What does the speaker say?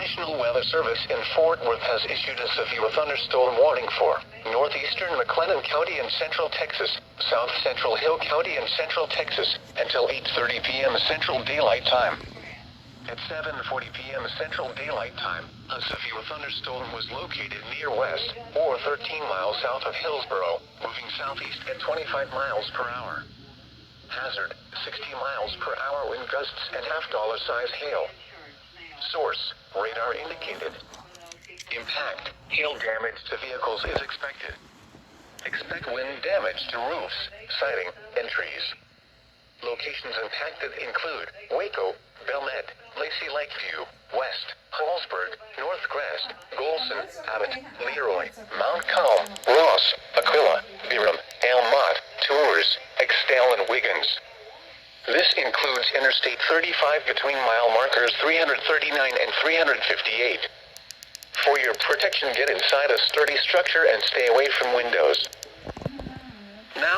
National Weather Service in Fort Worth has issued a severe thunderstorm warning for northeastern McLennan County and central Texas, south central Hill County and central Texas, until 8:30 p.m. Central Daylight Time. At 7:40 p.m. Central Daylight Time, a severe thunderstorm was located near west, or 13 miles south of Hillsboro, moving southeast at 25 miles per hour. Hazard, 60 miles per hour wind gusts and half-dollar-size hail. Source, radar indicated. Impact, hail damage to vehicles is expected. Expect wind damage to roofs, siding, and trees. Locations impacted include Waco, Belmed, Lacey Lakeview, West, Hallsburg, North Crest, Golson, Abbott, Leroy, Mount Calm, Ross, Aquila, Byram, Elmont, Tours, Extell, and Wiggins. This includes Interstate 35 between mile markers 339 and 358. For your protection, get inside a sturdy structure and stay away from windows. Now